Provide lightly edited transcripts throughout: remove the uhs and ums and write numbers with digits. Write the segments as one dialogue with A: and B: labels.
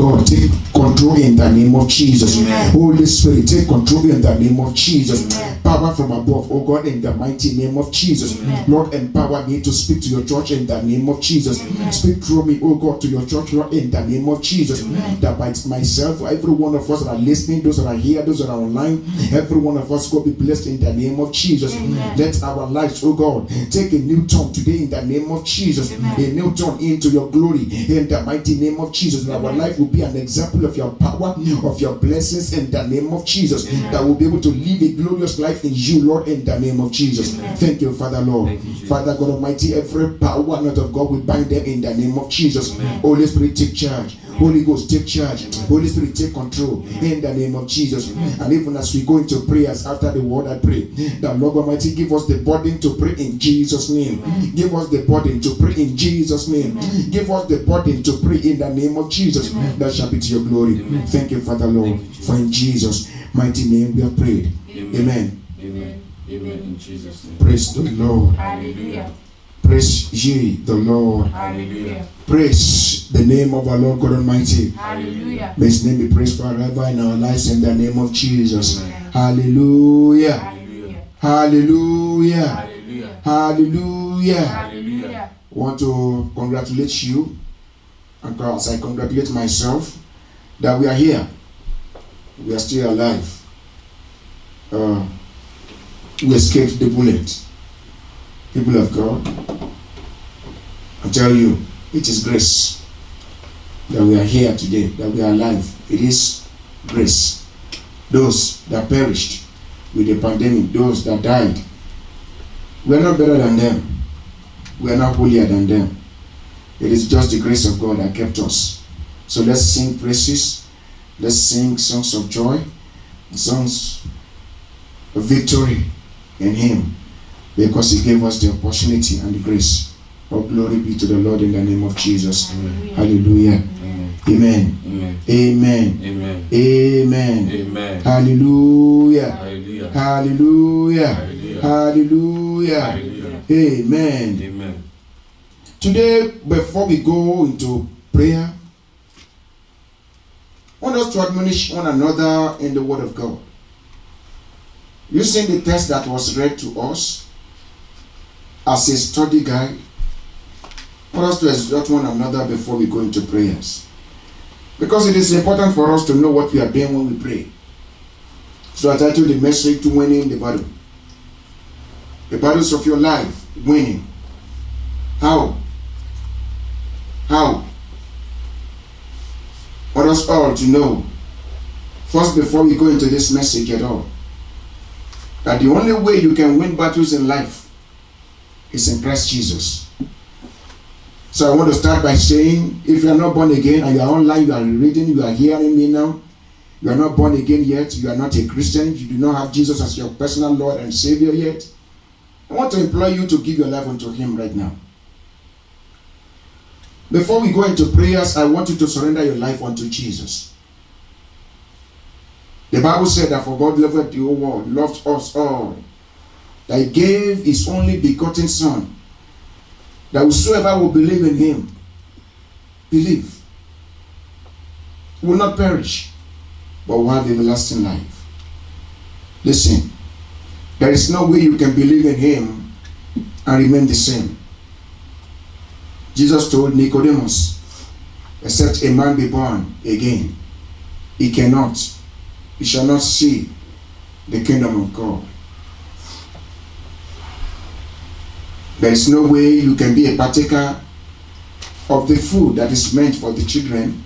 A: God, take control in the name of Jesus. Holy Spirit, take control in the name of Jesus. Power from above, oh God, in the mighty name of Jesus. Lord, empower me to speak to your church in the name of Jesus. Speak through me, oh God, to your church, Lord, in the name of Jesus. That by myself, every one of us that are listening, those that are here, those that are online, every one of us will be blessed in the name of Jesus. Let our lives, oh God, take a new turn today in the name of Jesus. A new turn into your glory in the mighty name of Jesus. And our life will be an example of your power, of your blessings in the name of Jesus. That will be able to live a glorious life in you, Lord, in the name of Jesus. Thank you, Father, Lord. Father God Almighty, every power not of God, we bind them in the name of Jesus. Holy Spirit, take charge. Holy Ghost, take charge. Holy Spirit, take control in the name of Jesus. And even as we go into prayers after the word, I pray that Lord Almighty, give us the burden to pray in Jesus' name. Give us the burden to pray in Jesus' name. Give us the burden to pray in the name of Jesus. That shall be to your glory. Thank you, Father, Lord. For in Jesus' mighty name we have prayed. Amen.
B: Amen. Amen. In Jesus' name.
A: Praise the Lord.
C: Hallelujah.
A: Praise ye the Lord.
C: Hallelujah.
A: Praise the name of our Lord God Almighty.
C: Hallelujah.
A: May His name be praised forever in our lives in the name of Jesus.
B: Amen.
A: Hallelujah.
C: Hallelujah.
A: Hallelujah.
B: Hallelujah.
A: Hallelujah.
C: Hallelujah.
A: I want to congratulate you, and as I congratulate myself, that we are here. We are still alive. We escaped the bullet. People of God, I tell you, it is grace that we are here today, that we are alive. It is grace. Those that perished with the pandemic, those that died, we are not better than them. We are not holier than them. It is just the grace of God that kept us. So let's sing praises. Let's sing songs of joy, songs of victory in Him, because He gave us the opportunity and the grace. All glory be to the Lord in the name of Jesus. Hallelujah. Amen.
B: Amen.
A: Amen.
B: Amen.
A: Amen.
B: Amen.
A: Hallelujah.
B: Hallelujah.
A: Hallelujah.
B: Hallelujah.
A: Hallelujah.
B: Hallelujah.
A: Amen.
B: Amen.
A: Today, before we go into prayer, I want us to admonish one another in the Word of God. Using the text that was read to us as a study guide, I want us to exhort one another before we go into prayers. Because it is important for us to know what we are doing when we pray. So I titled the message to winning the battle. The battles of your life, winning. How? How? I want us all to know, first before we go into this message at all, that the only way you can win battles in life is in Christ Jesus. So I want to start by saying, if you are not born again and you are online, you are reading, you are hearing me now, you are not born again yet, you are not a Christian, you do not have Jesus as your personal Lord and Savior yet, I want to implore you to give your life unto Him right now. Before we go into prayers, I want you to surrender your life unto Jesus. The Bible said that for God loved the whole world, loved us all, that He gave His only begotten Son, that whosoever will believe in Him, believe, will not perish, but will have everlasting life. Listen, there is no way you can believe in Him and remain the same. Jesus told Nicodemus, except a man be born again, he cannot, he shall not see the kingdom of God. There is no way you can be a partaker of the food that is meant for the children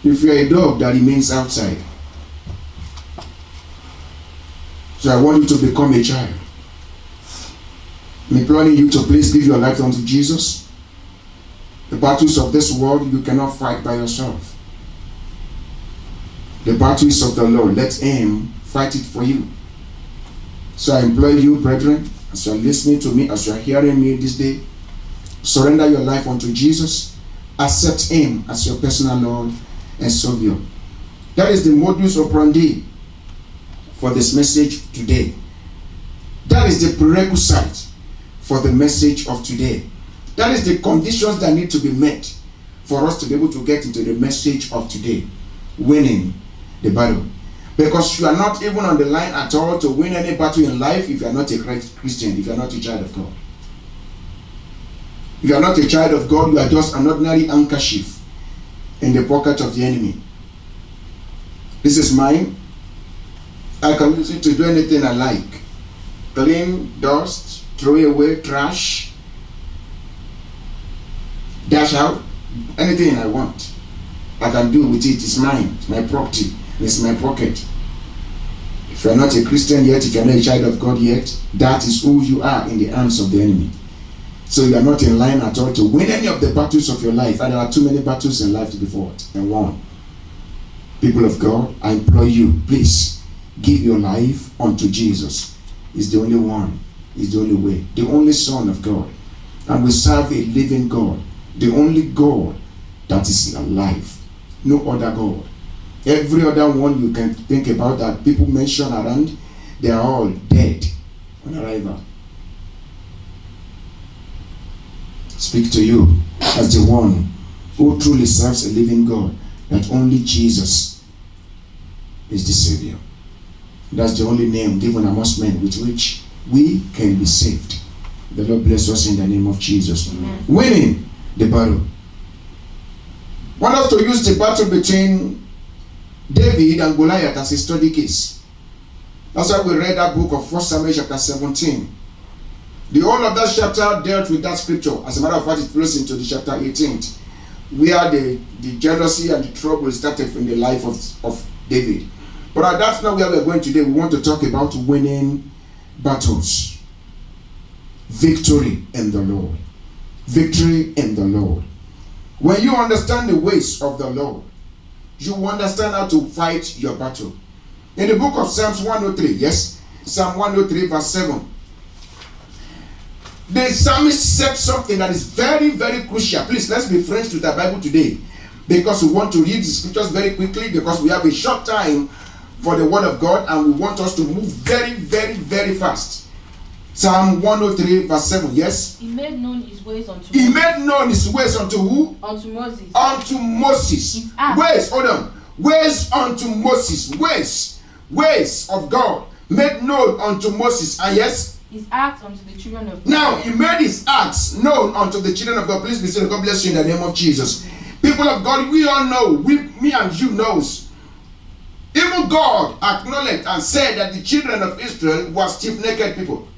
A: if you are a dog that remains outside. So I want you to become a child. I'm imploring you to please give your life unto Jesus. The battles of this world you cannot fight by yourself. The battles of the Lord, let Him fight it for you. So I implore you, brethren, as you are listening to me, as you are hearing me this day, surrender your life unto Jesus. Accept Him as your personal Lord and Savior. That is the modus operandi for this message today. That is the prerequisite for the message of today. That is the conditions that need to be met for us to be able to get into the message of today, winning the battle. Because you are not even on the line at all to win any battle in life if you are not a Christian, if you are not a child of God. If you are not a child of God, you are just an ordinary handkerchief in the pocket of the enemy. This is mine. I can use it to do anything I like. Clean, dust, throw away, trash, dash out, anything I want. I can do with it. It's mine. It's my property. It's my pocket. If you are not a Christian yet, if you are not a child of God yet, that is who you are in the hands of the enemy. So you are not in line at all to win any of the battles of your life. And there are too many battles in life to be fought and won. People of God, I implore you, please give your life unto Jesus. He's the only one. He's the only way. The only Son of God. And we serve a living God. The only God that is alive. No other God. Every other one you can think about that people mention around, they are all dead on arrival. Speak to you as the one who truly serves a living God, that only Jesus is the Savior. That's the only name given amongst men with which we can be saved. The Lord bless us in the name of Jesus.
C: Amen.
A: Winning the battle. I want us to use the battle between David and Goliath as a study case. That's why we read that book of 1 Samuel chapter 17. The whole of that chapter dealt with that scripture. As a matter of fact, it flows into the chapter 18, where the jealousy and the trouble started in the life of David. But that's not where we're going today. We want to talk about winning battles. Victory in the Lord. Victory in the Lord. When you understand the ways of the Lord, you understand how to fight your battle. In the book of Psalms 103, yes, Psalm 103 verse 7, the psalmist said something that is very, very crucial. Please, let's be friends with the Bible today, because we want to read the scriptures very quickly, because we have a short time for the word of God and we want us to move very, very, very fast. Psalm 103 verse 7, yes?
C: He made known his ways unto
A: He
C: Moses.
A: made known his ways unto who?
C: Unto Moses.
A: Unto Moses.
C: His acts.
A: Ways, hold on. Ways unto Moses. Ways of God made known unto Moses. And yes?
C: His acts unto the children of God.
A: Now, he made his acts known unto the children of God. Please be still. God bless you in the name of Jesus. People of God, we all know, me and you knows. Even God acknowledged and said that the children of Israel were stiff-necked people.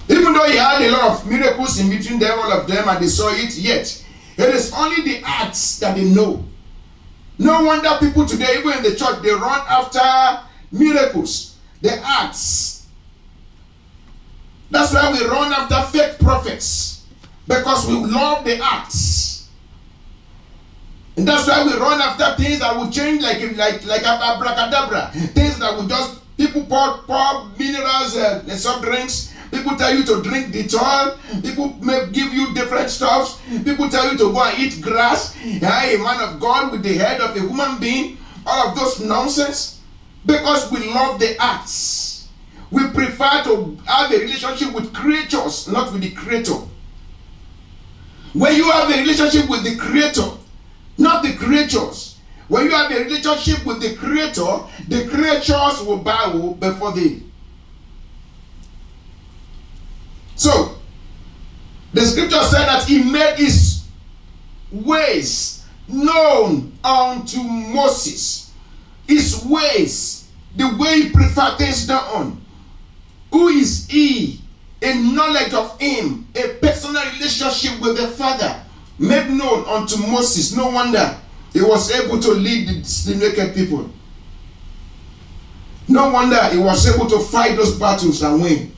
A: Even though he had a lot of miracles in between them, all of them, and they saw it, yet it is only the acts that they know. No wonder people today, even in the church, they run after miracles, the acts. That's why we run after fake prophets, because we love the acts. And that's why we run after things that will change like abracadabra. Things that will just, people pour minerals and soft drinks. People tell you to drink Dettol. People may give you different stuffs. People tell you to go and eat grass. A man of God with the head of a human being. All of those nonsense. Because we love the acts. We prefer to have a relationship with creatures, not with the Creator. When you have a relationship with the Creator, not the creatures. When you have a relationship with the Creator, the creatures will bow before thee. So, the scripture said that he made his ways known unto Moses. His ways, the way he preferred things done. Who is he? A knowledge of him, a personal relationship with the Father, made known unto Moses. No wonder he was able to lead the naked people. No wonder he was able to fight those battles and win.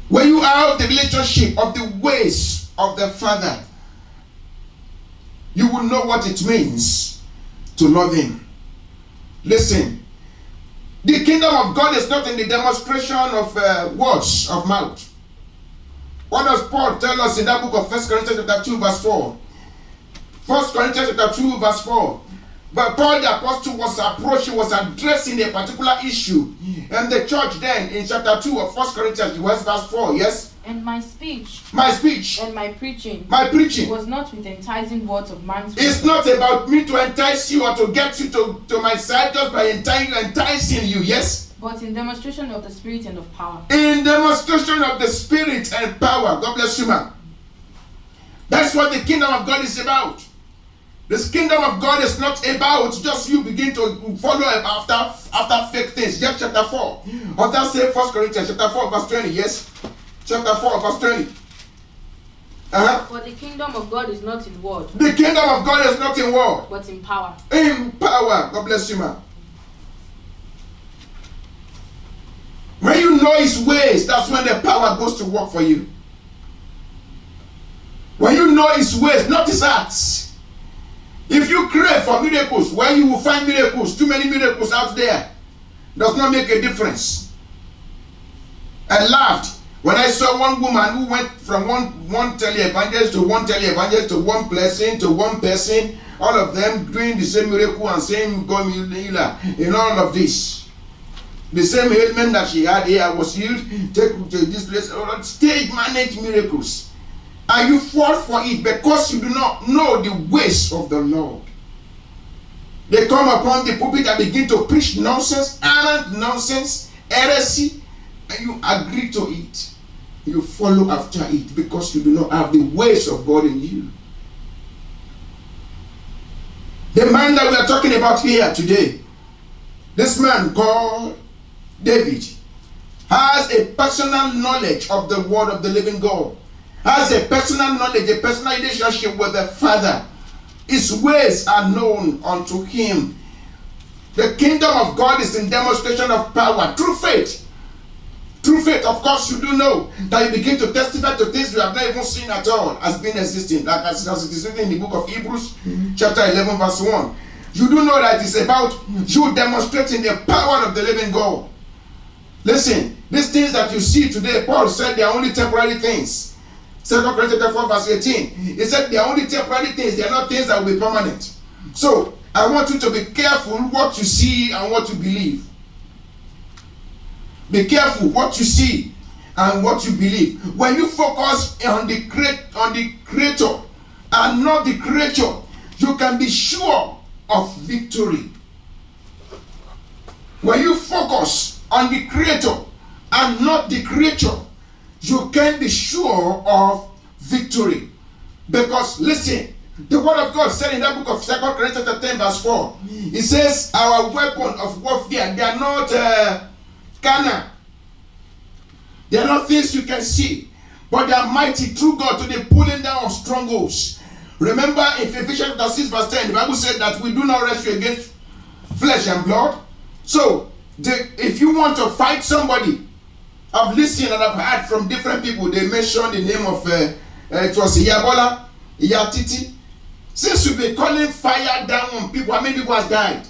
A: When you have the relationship of the ways of the Father, you will know what it means to love him. Listen, the kingdom of God is not in the demonstration of words of mouth. What does Paul tell us in that book of 1 Corinthians chapter 2 verse 4? 1 Corinthians chapter 2 verse 4. But Paul the apostle was approaching, was addressing a particular issue. And the church then in chapter 2 of 1 Corinthians, verse 4, yes?
C: And my speech
A: My speech,
C: and my preaching
A: my preaching.
C: was not with enticing words of man's
A: It's
C: wisdom,
A: not about me to entice you or to get you to my side just by enticing you, yes?
C: but in demonstration of the Spirit and of power.
A: In demonstration of the Spirit and power. God bless you, man. That's what the kingdom of God is about. This kingdom of God is not about just you begin to follow after fake things. James chapter 4. Or that say 1 Corinthians chapter 4 verse 20. Yes. Chapter 4 verse 20.
C: For the kingdom of God is not in word,
A: The kingdom of God is not in word.
C: but in power.
A: In power. God bless you, man. When you know his ways, that's when the power goes to work for you. When you know his ways, not his acts. If you crave for miracles, where you will find miracles, too many miracles out there, does not make a difference. I laughed when I saw one woman who went from one televangelist to one televangelist to one blessing to one person, all of them doing the same miracle and same God healer in all of this. The same ailment that she had here was healed, take to this place, stage managed miracles. And you fall for it because you do not know the ways of the Lord. They come upon the pulpit and begin to preach nonsense, arrant nonsense, heresy, and you agree to it. You follow after it because you do not have the ways of God in you. The man that we are talking about here today, this man called David, has a personal knowledge of the word of the living God, has a personal knowledge, a personal relationship with the Father. His ways are known unto him. The kingdom of God is in demonstration of power through faith. Through faith, of course, you do know that you begin to testify to things you have not even seen at all as being existing, like as it is written in the book of Hebrews, chapter 11, verse 1. You do know that it's about you demonstrating the power of the living God. Listen, these things that you see today, Paul said they are only temporary things. 2 Corinthians 4 verse 18. He said they are only temporary things. They are not things that will be permanent. So, I want you to be careful what you see and what you believe. Be careful what you see and what you believe. When you focus on the creator and not the creature, you can be sure of victory. When you focus on the creator and not the creature, you can be sure of victory. Because listen, the word of God said in that book of 2 Corinthians 10 verse 4, it says our weapon of warfare, they are not carnal. They are not things you can see, but they are mighty through God to the pulling down of strongholds. Remember in Ephesians 6 verse 10, the Bible said that we do not wrestle against flesh and blood. So if you want to fight somebody, I've listened and I've heard from different people, they mentioned the name of it was Iyabola, Iyatiti. Since you've been calling fire down on people, how many people has died?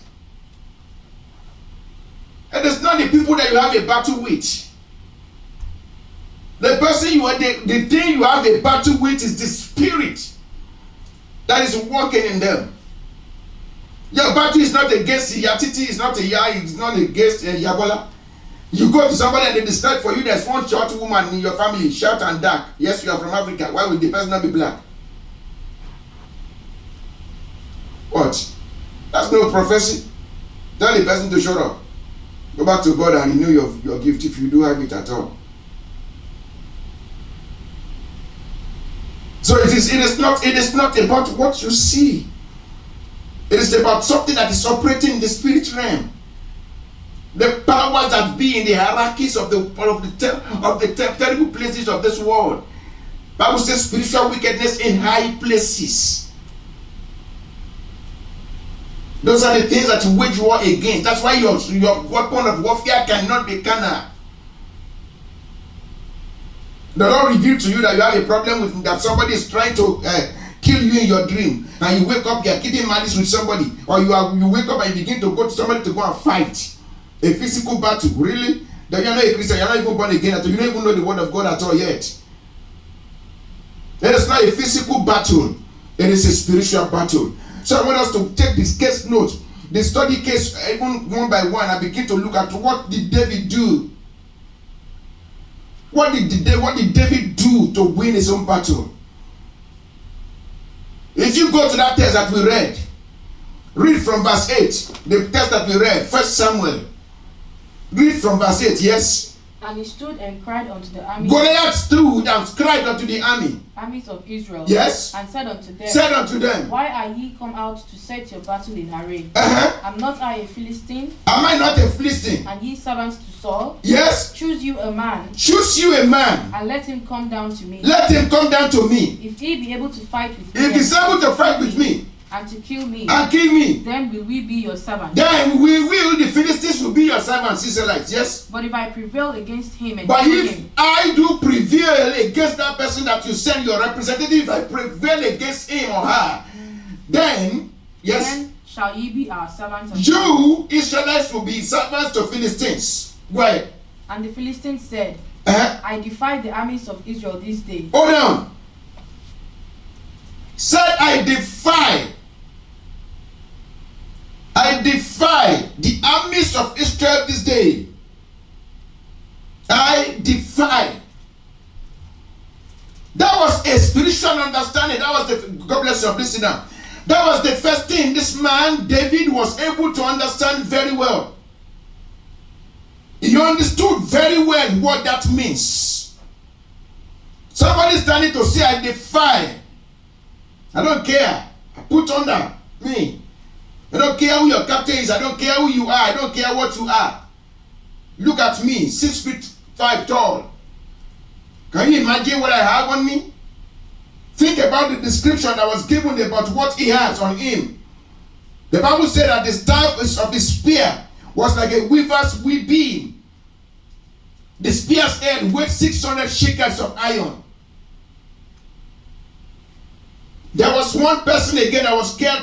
A: And it's not the people that you have a battle with. The person you are, the thing you have a battle with is the spirit that is working in them. Your battle is not against Iyatiti, it's not against Iyabola. You go to somebody and they decide for you there's one short woman in your family, short and dark. Yes, you are from Africa. Why would the person not be black? What? That's no prophecy. Tell the person to shut up. Go back to God and renew your gift if you do have it at all. So it is not about what you see. It is about something that is operating in the spirit realm. The powers that be in the hierarchies of the terrible places of this world. Bible says spiritual wickedness in high places. Those are the things that you wage war against. That's why your weapon of warfare cannot be carnal. The Lord revealed to you that you have a problem with that somebody is trying to kill you in your dream, and you wake up, you are keeping malice with somebody, or you wake up and you begin to go to somebody to go and fight a physical battle. Really? That you are not a Christian, you are not even born again, you don't even know the word of God at all yet. It is not a physical battle, it is a spiritual battle. So I want us to take this case note, the study case, even one by one, and begin to look at what did David do. What did David do to win his own battle? If you go to that text that we read from verse 8, the text that we read, 1 Samuel. Read from verse 8, yes.
C: And he stood and cried unto the armies.
A: Goliath stood and cried unto the armies
C: of Israel.
A: Yes.
C: And said unto them,
A: Why
C: are ye come out to set your battle in array? Am not I a Philistine?
A: Am I not a Philistine?
C: And ye servants to Saul?
A: Yes.
C: Choose you a man.
A: And
C: let him come down to me.
A: If
C: he be able to fight with me.
A: If he's able to fight with me.
C: And to kill me.
A: Then
C: will we be your servants.
A: Then the Philistines will be your servants, Israelites. Yes.
C: But if I prevail against him and
A: But
C: kill
A: if
C: him,
A: I do prevail against that person that you send your representative, if I prevail against him or her, then yes.
C: Then shall ye be our servants.
A: You Israelites will be servants to Philistines. Why?
C: And the Philistines said, I defy the armies of Israel this day.
A: Hold on. Said I defy the armies of Israel this day. I defy. That was a spiritual understanding. That was the, God bless you, listen now. That was the first thing this man, David, was able to understand very well. He understood very well what that means. Somebody standing to say, I defy. I don't care. I put under me. I don't care who your captain is. I don't care who you are. I don't care what you are. Look at me, 6'5" tall. Can you imagine what I have on me? Think about the description that was given about what he has on him. The Bible said that the staff of the spear was like a weaver's beam. The spear's head weighed 600 shekels of iron. There was one person again that was carrying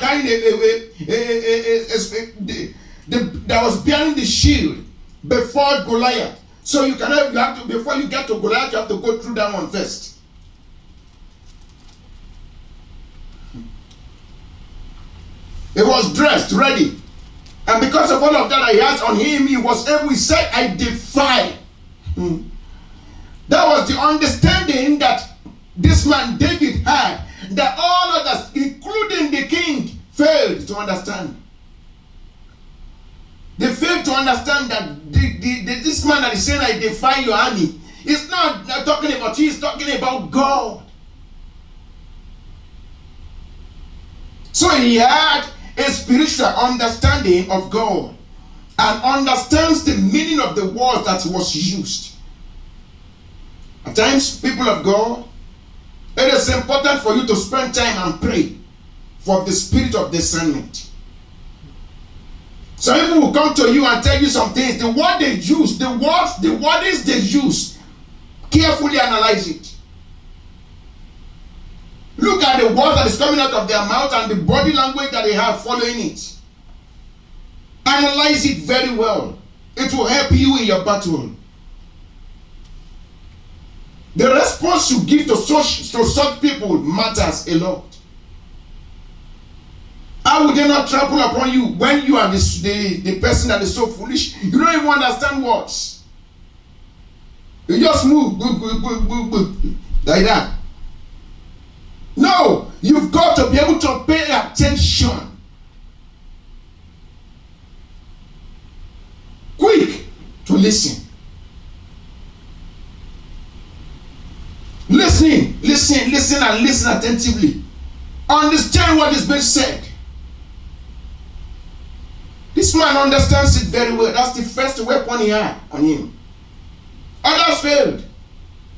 A: that was bearing the shield before Goliath. So you have to, before you get to Goliath, you have to go through that one first. He was dressed, ready. And because of all of that he has on him, he said, I defy. That was the understanding that this man David had, that all others, including the king, failed to understand. They failed to understand that this man that is saying, I defy your army, is not talking about you, he's talking about God. So he had a spiritual understanding of God and understands the meaning of the word that was used. At times, people of God, it is important for you to spend time and pray for the spirit of discernment. Some people will come to you and tell you some things. The word they use, the wordings they use, carefully analyze it. Look at the word that is coming out of their mouth and the body language that they have following it. Analyze it very well. It will help you in your battle. The response you give to such people matters a lot. How would they not trample upon you when you are the person that is so foolish? You don't even understand words. You just move like that. No, you've got to be able to pay attention. Quick to listen. Listen and listen attentively. Understand what is being said. This man understands it very well. That's the first weapon he had on him. Others failed,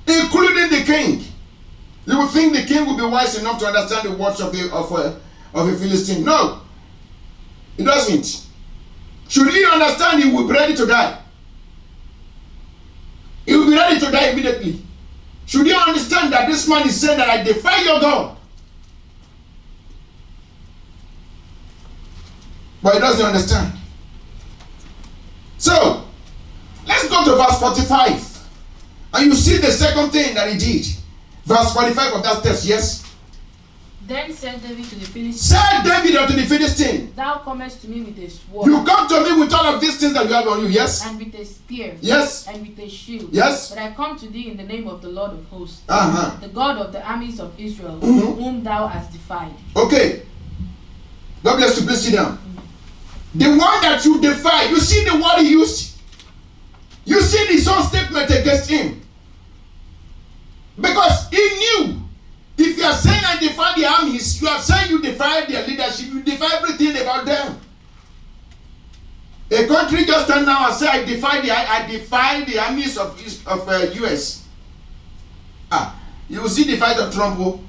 A: including the king. You would think the king would be wise enough to understand the words of a Philistine. No, he doesn't. Should he understand, he will be ready to die. He will be ready to die immediately. Should you understand that this man is saying that I defy your God? But he doesn't understand. So, let's go to verse 45. And you see the second thing that he did. Verse 45 of that text, yes?
C: Then said David to the Philistine,
A: Said David unto the Philistine,
C: Thou comest to me with a sword,
A: you come to me with all of these things that you have on you, yes?
C: and with a spear,
A: Yes.
C: and with a shield.
A: Yes.
C: But I come to thee in the name of the Lord of hosts,
A: Uh-huh.
C: the God of the armies of Israel,
A: Mhm.
C: whom thou hast defied.
A: Okay. God bless you. Please sit down. The one that you defy, you see the word he used? You see his own statement against him. Because he knew, if you are saying I defy the armies, you are saying you defy their leadership, you defy everything about them. A country just stand now and say I defy the armies of US. You will see the fight of Trump. Oh.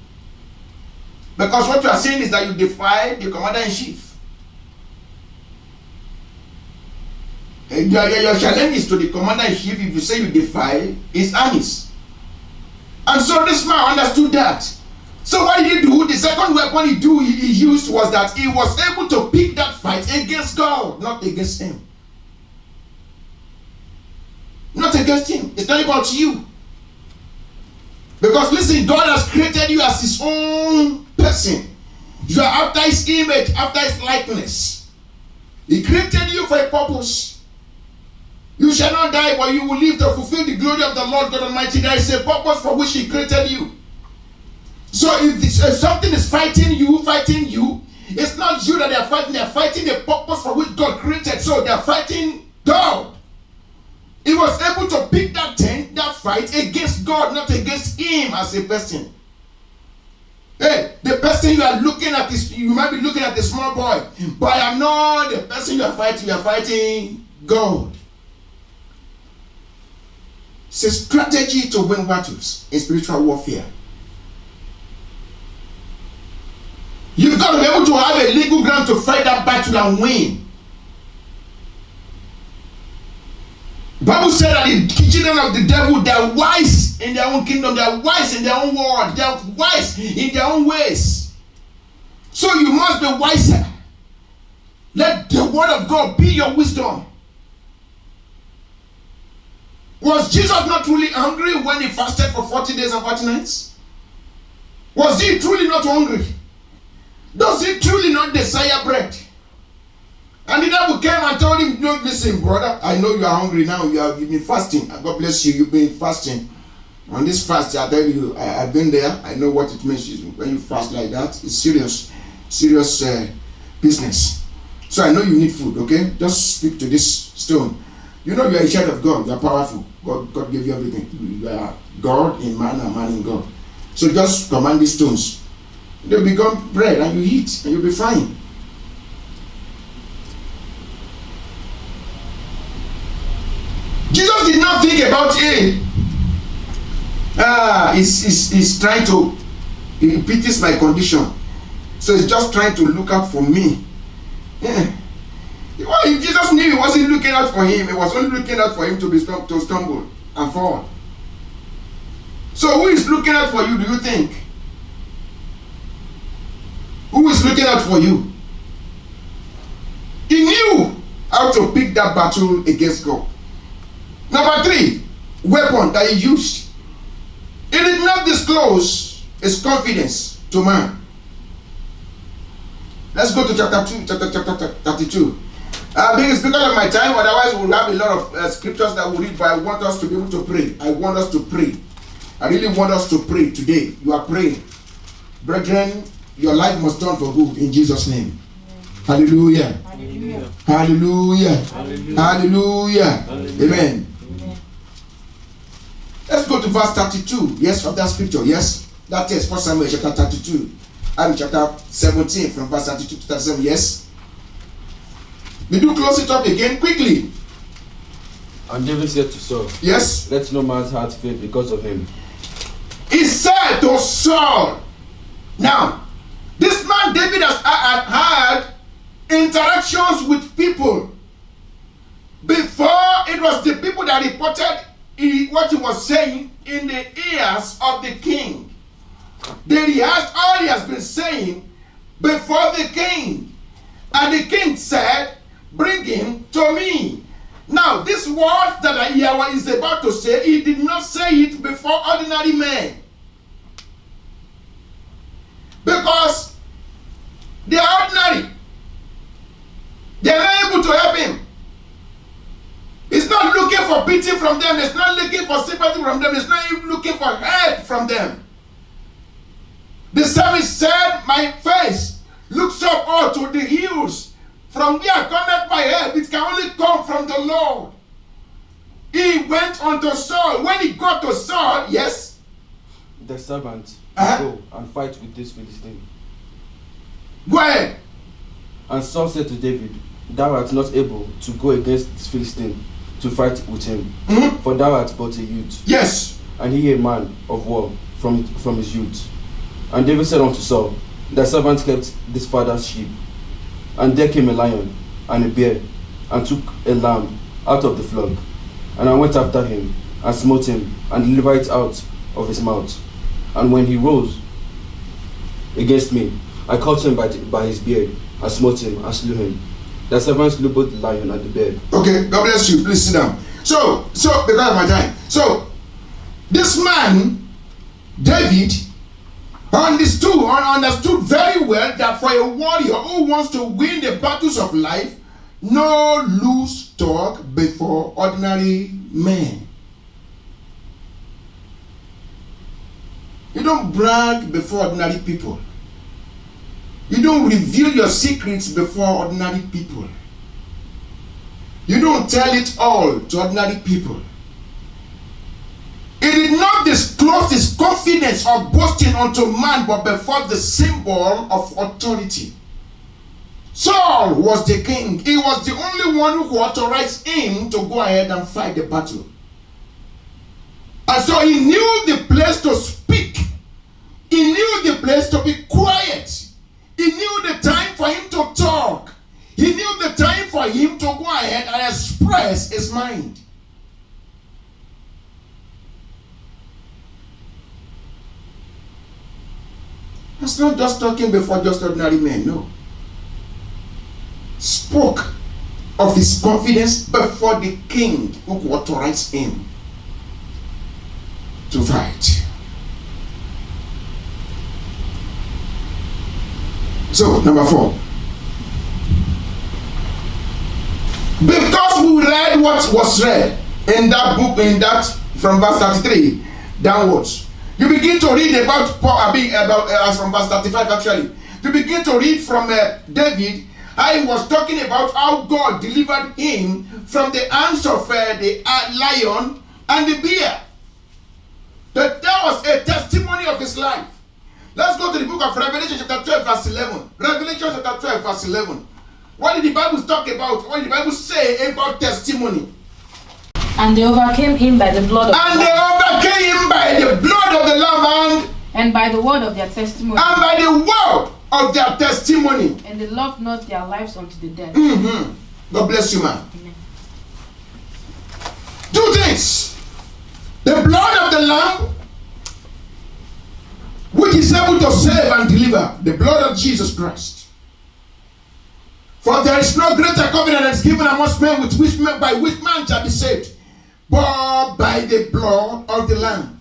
A: Because what you are saying is that you defy the commander-in-chief. And your challenge is to the commander-in-chief if you say you defy his armies. And so this man understood that. So what did he do? The second weapon he used was that he was able to pick that fight against God, not against him. Not against him. It's not about you. Because listen, God has created you as his own person. You are after his image, after his likeness. He created you for a purpose. You shall not die, but you will live to fulfill the glory of the Lord God Almighty. There is a purpose for which he created you. So if something is fighting you, it's not you that they are fighting the purpose for which God created. So they are fighting God. He was able to pick that fight against God, not against him as a person. Hey, the person you are looking at you might be looking at the small boy, but I am not the person you are fighting God. It's a strategy to win battles in spiritual warfare. You've got to be able to have a legal ground to fight that battle and win. The Bible said that the children of the devil, they are wise in their own kingdom, they are wise in their own world, they are wise in their own ways. So you must be wiser. Let the word of God be your wisdom. Was Jesus not truly hungry when he fasted for 40 days and 40 nights? Was he truly not hungry? Does he truly not desire bread? And the devil came and told him, no, listen, brother, I know you are hungry now. You've been fasting. God bless you. You've been fasting. On this fast, I tell you, I've been there. I know what it means when you fast like that. It's serious business. So I know you need food, okay? Just speak to this stone. You know you are a child of God. You are powerful. God gave you everything. You are God in man and man in God. So just command these stones. They'll become bread and you eat and you'll be fine. Jesus did not think about it. He's trying to, he pities my condition. So he's just trying to look out for me. Yeah. If Jesus knew he wasn't looking out for him, he was only looking out for him to stumble and fall. So who is looking out for you, do you think? Who is looking out for you? He knew how to pick that battle against God. Number 3, weapon that he used. He did not disclose his confidence to man. Let's go to chapter 32. Because of my time, otherwise we'll have a lot of scriptures that we'll read, but I want us to be able to pray. I want us to pray. I really want us to pray today. You are praying. Brethren, your life must turn for good in Jesus' name. Hallelujah.
C: Hallelujah.
A: Hallelujah.
C: Hallelujah.
A: Hallelujah.
B: Hallelujah.
A: Amen. Let's go to verse 32. Yes, of that scripture. Yes. That is 1 Samuel chapter 32. And chapter 17 from verse 32 to 37. Yes. Did you close it up again quickly?
B: And David said to Saul,
A: Yes.
B: let no man's heart fail because of him.
A: He said to Saul. Now, this man David has had interactions with people. Before, it was the people that reported what he was saying in the ears of the king. They rehearsed all he has been saying before the king. And the king said, bring him to me. Now, this word that Yahweh is about to say, he did not say it before ordinary men. Because pity from them. It's not looking for sympathy from them. It's not even looking for help from them. The psalmist said, my face looks up all to the hills. From where cometh my help? It can only come from the Lord. He went unto Saul. When he got to Saul, yes,
B: The servant go and fight with this Philistine.
A: Go ahead.
B: And Saul said to David, thou art not able to go against this Philistine to fight with him, for thou art but a youth,
A: Yes.
B: and he a man of war from his youth. And David said unto Saul, thy servant kept this father's sheep, and there came a lion and a bear, and took a lamb out of the flock. And I went after him, and smote him, and delivered it out of his mouth. And when he rose against me, I caught him by his beard, and smote him, and slew him. The servant slew both the lion and the bear.
A: Okay, God bless you. Please sit down. So because of my time. So this man, David, understood very well that for a warrior who wants to win the battles of life, no loose talk before ordinary men. You don't brag before ordinary people. You don't reveal your secrets before ordinary people. You don't tell it all to ordinary people. He did not disclose his confidence or boasting unto man, but before the symbol of authority. Saul was the king. He was the only one who authorized him to go ahead and fight the battle. And so he knew the place to speak. He knew the place to be quiet. He knew the time for him to talk. He knew the time for him to go ahead and express his mind. That's not just talking before just ordinary men, no. Spoke of his confidence before the king who authorized him to fight. So, number 4. Because we read what was read in that book, from verse 33 downwards, you begin to read about from verse 35 actually. You begin to read from David. I was talking about how God delivered him from the hands of the lion and the bear. That was a testimony of his life. Let's go to the book of Revelation chapter 12 verse 11. Revelation chapter 12 verse 11. What did the Bible talk about? What did the Bible say about testimony?
C: And they overcame him by the blood of the Lamb.
A: And they overcame him by the blood of the Lamb
C: and by the word of their testimony.
A: And by the word of their testimony.
C: And they loved not their lives unto the death.
A: God bless you, man.
C: Amen.
A: 2 things. The blood of the Lamb, which is able to save and deliver. The blood of Jesus Christ. For there is no greater covenant that is given amongst men by which man shall be saved, but by the blood of the Lamb.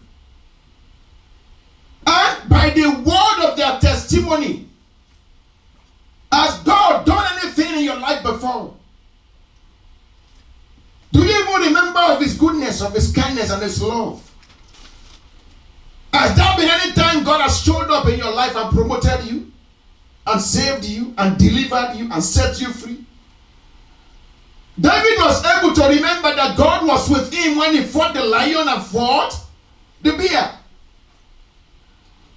A: And by the word of their testimony. Has God done anything in your life before? Do you even remember of his goodness, of his kindness and his love? Has there been any time God has showed up in your life and promoted you and saved you and delivered you and set you free? David was able to remember that God was with him when he fought the lion and fought the bear.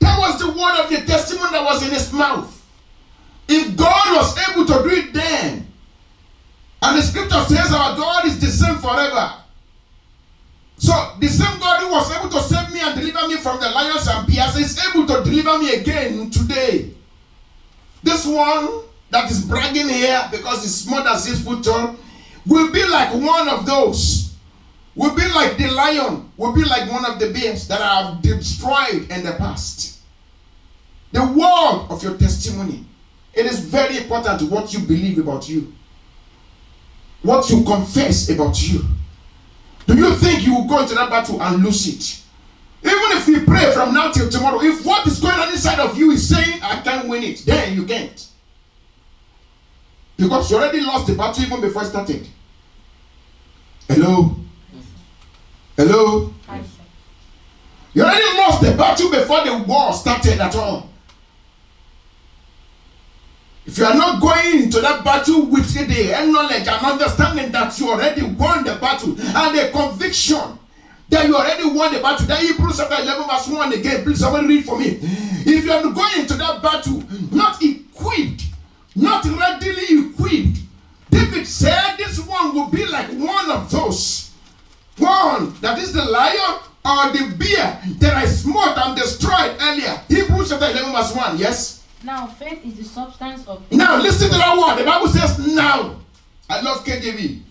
A: That was the word of the testimony that was in his mouth. If God was able to do it then, and the scripture says our God is the same forever. So the same God who was able to save me and deliver me from the lions and bears is able to deliver me again today. This one that is bragging here because he's more than 6 foot tall will be like one of those. Will be like the lion. Will be like one of the bears that I have destroyed in the past. The word of your testimony. It is very important what you believe about you. What you confess about you. Do you think you will go into that battle and lose it? Even if you pray from now till tomorrow, if what is going on inside of you is saying, I can't win it, then you can't. Because you already lost the battle even before it started. Hello? Hello?
C: Hi, sir.
A: You already lost the battle before the war started at all. If you are not going into that battle with the knowledge and understanding that you already won the battle and the conviction that you already won the battle, that Hebrews chapter 11 verse 1 again, please somebody read for me. If you are going into that battle not equipped, not readily equipped, David said this one will be like one of those. One, that is the lion or the bear that I smote and destroyed earlier. Hebrews chapter 11 verse 1, yes?
C: Now, faith is the substance of things.
A: Now, listen to that word. The Bible says now. I love KJV.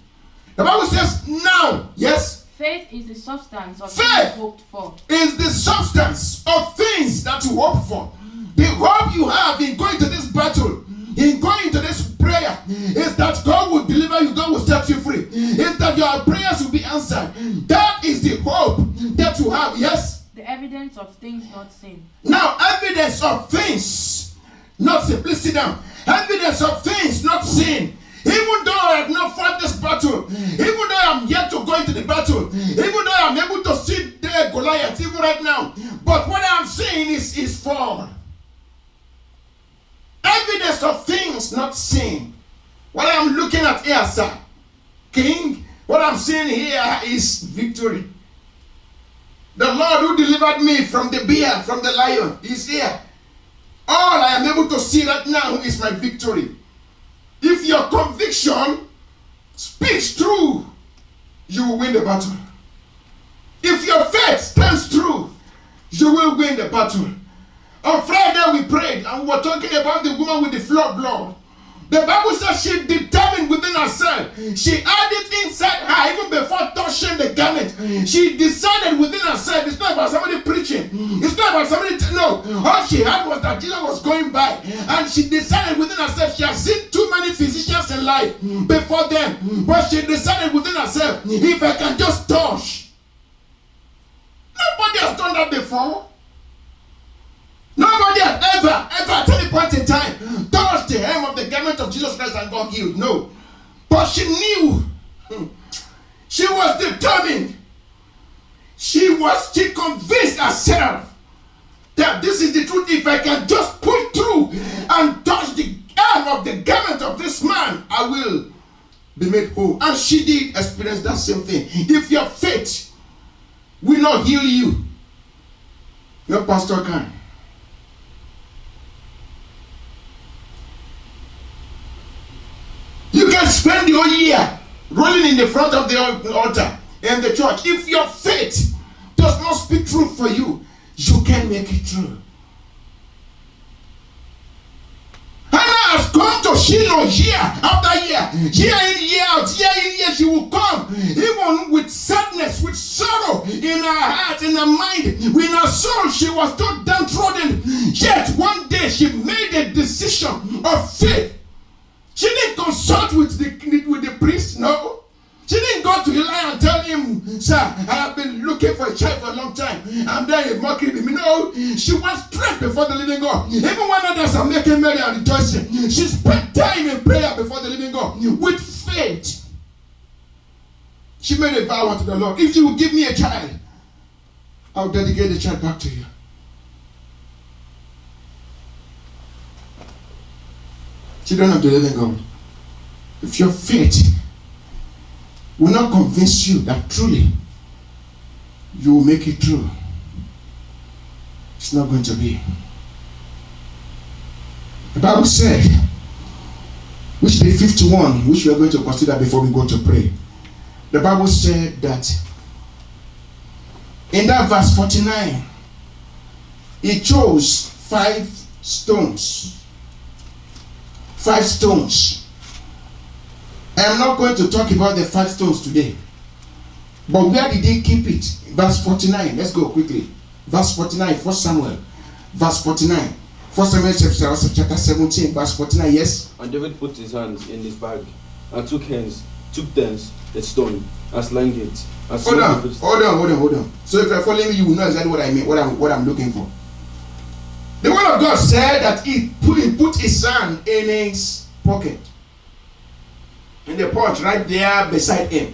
A: The Bible says now. Yes?
C: Faith is the substance of
A: Faith
C: things hoped for.
A: Is the substance of things that you hope for. The hope you have in going to this battle, in going to this prayer, is that God will deliver you, God will set you free. Is that your prayers will be answered. That is the hope that you have. Yes?
C: The evidence of things not seen.
A: Now, evidence of things not seen. Please sit down. Evidence of things not seen. Even though I have not fought this battle, even though I am yet to go into the battle, even though I am able to see the Goliath even right now, but what I am seeing is form. Evidence of things not seen. What I am looking at here, sir, King, what I am seeing here is victory. The Lord who delivered me from the bear, from the lion, is here. All I am able to see right now is my victory. If your conviction speaks true, you will win the battle. If your faith stands true, you will win the battle. On Friday we prayed and we were talking about the woman with the flow of blood. The Bible says she determined within herself. She had it inside her even before touching the garment. She decided within herself. It's not about somebody preaching. It's not about somebody. No. All she had was that Jesus was going by. And she decided within herself. She has seen too many physicians in life before them. But she decided within herself, if I can just touch. Nobody has done that before. Nobody has ever at any point in time touched the hem of the garment of Jesus Christ and got healed. No. But she knew. She was determined. She convinced herself that this is the truth. If I can just push through and touch the hem of the garment of this man, I will be made whole. And she did experience that same thing. If your faith will not heal you, your pastor can. You can spend your year rolling in the front of the altar in the church. If your faith does not speak truth for you, you can make it true. Hannah has come to Shiloh year after year in, year out, year in, year. She will come even with sadness, with sorrow in her heart, in her mind, in her soul. She was so downtrodden. Yet one day she made a decision of faith. She didn't consult with the priest, no. She didn't go to Eli and tell him, sir, I have been looking for a child for a long time. I'm there in mockery with me. No, she went straight before the living God. Even when others are making merry and rejoicing, she spent time in prayer before the living God with faith. She made a vow unto the Lord. If you will give me a child, I'll dedicate the child back to you. Children of the living God, if your faith will not convince you that truly you will make it true, it's not going to be. The Bible said, which day 51, which we are going to consider before we go to pray. The Bible said that in that verse 49, he chose 5 stones. 5 stones. I am not going to talk about the 5 stones today. But where did he keep it? Verse 49. Let's go quickly. Verse 49, 1 Samuel. Verse 49. 1 Samuel chapter 17, verse 49. Yes?
B: And David put his hands in his bag and took thence the stone and slung it. And
A: Hold on. So if you're following me, you will know exactly what I mean, what I'm looking for. The word of God said that he put his hand in his pocket. In the pouch right there beside him.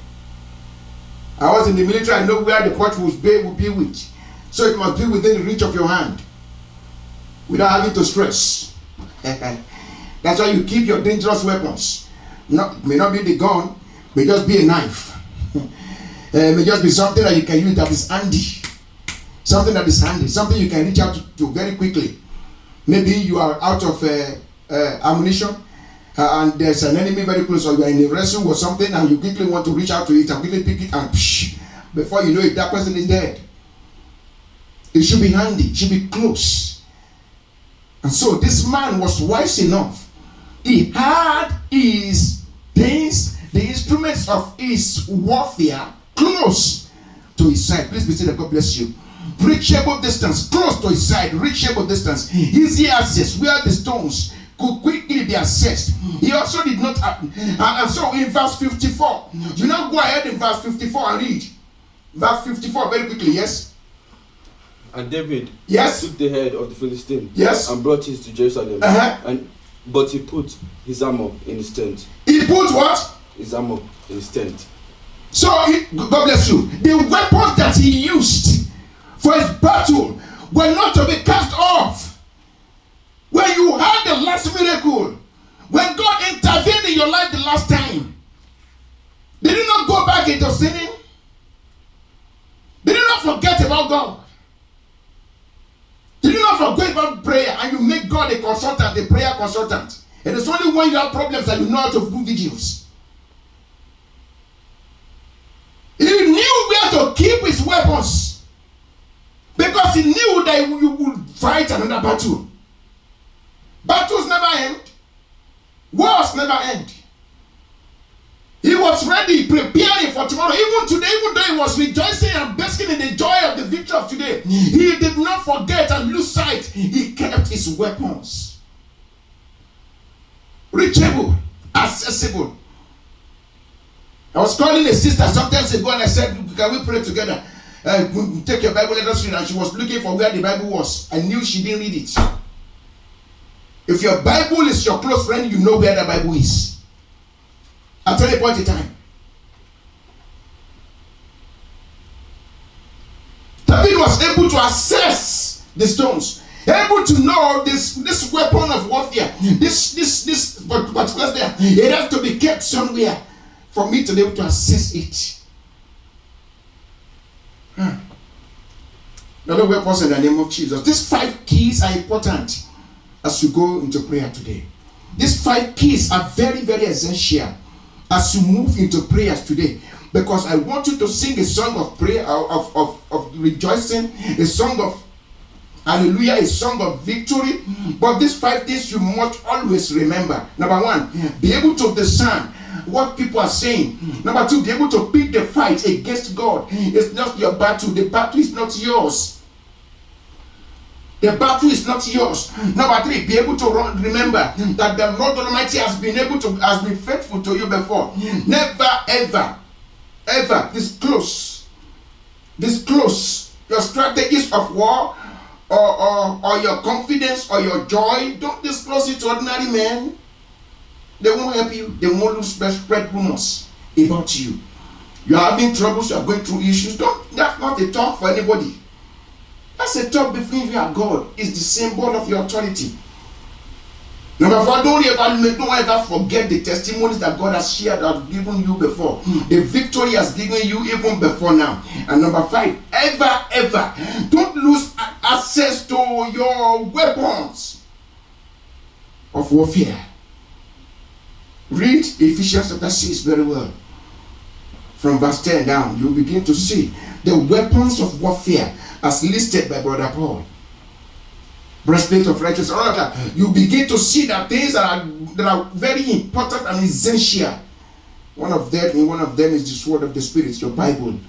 A: I was in the military. I know where the pot will be with. So it must be within the reach of your hand, without having to stress. That's why you keep your dangerous weapons. May not be the gun, may just be a knife. May just be something that you can use that is handy. Something that is handy, something you can reach out to very quickly. Maybe you are out of ammunition and there's an enemy very close, or you are in a wrestle or something and you quickly want to reach out to it and quickly pick it and before you know it, that person is dead. It should be handy, it should be close. And so this man was wise enough. He had his things, the instruments of his warfare close to his side. Please be seated, God bless you. Reachable distance, close to his side, reachable distance, easy access, where the stones could quickly be accessed. He also did not, and so in verse 54, you now go ahead in verse 54 and read. Verse 54 very quickly, yes?
B: And David
A: took
B: the head of the Philistine
A: and
B: brought it to Jerusalem. But he put his armor in his tent.
A: He put what?
B: His armor in his tent.
A: So, God bless you. The weapons that he used for his battle were not to be cast off. When you had the last miracle, when God intervened in your life the last time, did you not go back into sinning? Did you not forget about God? Did you not forget about prayer and you make God a consultant, a prayer consultant? It is only when you have problems that you know how to do vigils. He knew where to keep his weapons because he knew that you would fight another battle. Battles never end. Wars never end. He was ready, preparing for tomorrow. Even today, even though he was rejoicing and basking in the joy of the victory of today, he did not forget and lose sight. He kept his weapons reachable, accessible. I was calling a sister sometimes ago and I said, can we pray together? Take your Bible, let us read. And she was looking for where the Bible was. I knew she didn't read it. If your Bible is your close friend, you know where the Bible is. At any point in time. David was able to assess the stones, able to know this weapon of warfare, this particular there. It has to be kept somewhere for me to be able to assess it. Another weapons in the name of Jesus. These 5 keys are important as you go into prayer today. These 5 keys are very, very essential as you move into prayers today, because I want you to sing a song of prayer, of rejoicing, a song of hallelujah, a song of victory. But these 5 things you must always remember. Number 1, be able to discern what people are saying. Number 2, be able to pick the fight against God. It's not your battle. The battle is not yours. The battle is not yours. Number 3, be able to remember that the Lord Almighty has been faithful to you before. Never, ever disclose your strategies of war or your confidence or your joy. Don't disclose it to ordinary men. They won't help you. They won't spread rumors about you. You are having troubles. You are going through issues. That's not a talk for anybody. That's a talk between you and God. It's the symbol of your authority. Number 4, don't ever forget the testimonies that God has shared, that has given you before. The victory has given you even before now. And number 5, ever, don't lose access to your weapons of warfare. Read Ephesians chapter 6 very well. From verse 10 down, you'll begin to see the weapons of warfare as listed by Brother Paul. Breastplate of righteousness, all of that. You begin to see that things that are very important and essential. One of them is the sword of the Spirit, your Bible,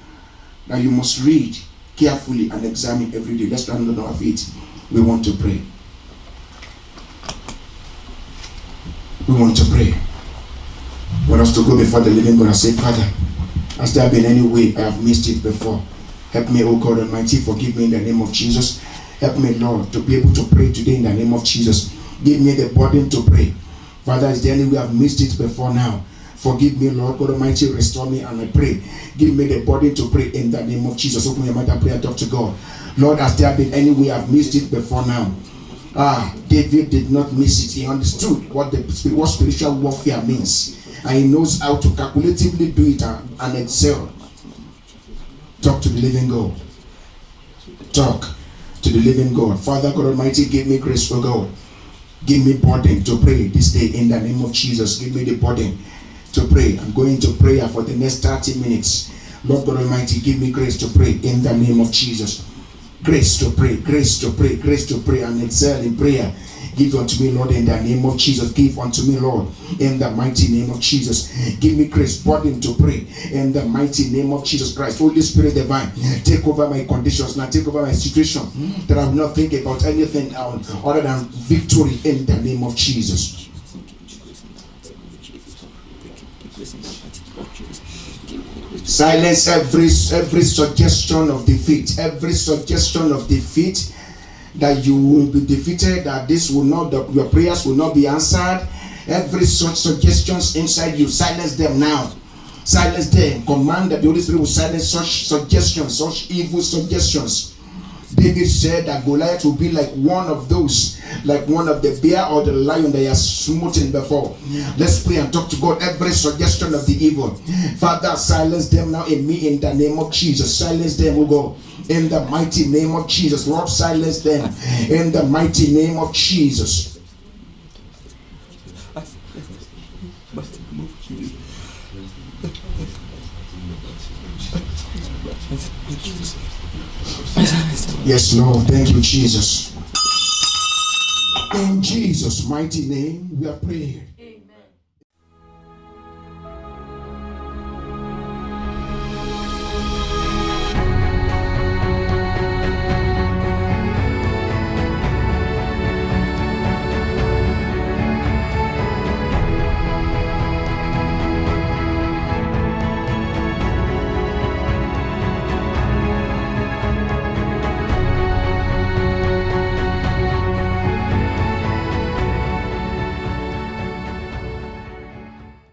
A: that you must read carefully and examine every day. Let's stand on our feet. We want to pray. We want to pray. We want us to go before the living God and say, Father, has there been any way I have missed it before? Help me, O God Almighty, forgive me in the name of Jesus. Help me, Lord, to be able to pray today in the name of Jesus. Give me the burden to pray. Father, is there any way I've missed it before now? Forgive me, Lord God Almighty, restore me, and I pray. Give me the body to pray in the name of Jesus. Open your mouth and pray and talk to God. Lord, has there been any way I've missed it before now? David did not miss it. He understood what spiritual warfare means. And he knows how to calculatively do it and excel. Talk to the living God. Talk to the living God. Father God Almighty, give me grace for God. Give me burden to pray this day in the name of Jesus. Give me the burden to pray. I'm going to prayer for the next 30 minutes. Lord God Almighty, give me grace to pray in the name of Jesus. Grace to pray, grace to pray, grace to pray and excel in prayer. Give unto me, Lord, in the name of Jesus. Give unto me, Lord, in the mighty name of Jesus. Give me grace, burden to pray in the mighty name of Jesus Christ. Holy Spirit divine, take over my conditions now, take over my situation, that I will not think about anything other than victory in the name of Jesus. Silence every suggestion of defeat, every suggestion of defeat, that you will be defeated, that your prayers will not be answered. Every such suggestions inside you, silence them now. Silence them. Command that the Holy Spirit will silence such suggestions, such evil suggestions. David said that Goliath will be like one of those, like one of the bear or the lion that he has smoten before. Let's pray and talk to God. Every suggestion of the evil, Father, silence them now in me in the name of Jesus. Silence them, O God, in the mighty name of Jesus. Lord, silence them in the mighty name of Jesus. Yes, Lord. Thank you, Jesus. In Jesus' mighty name, we are praying.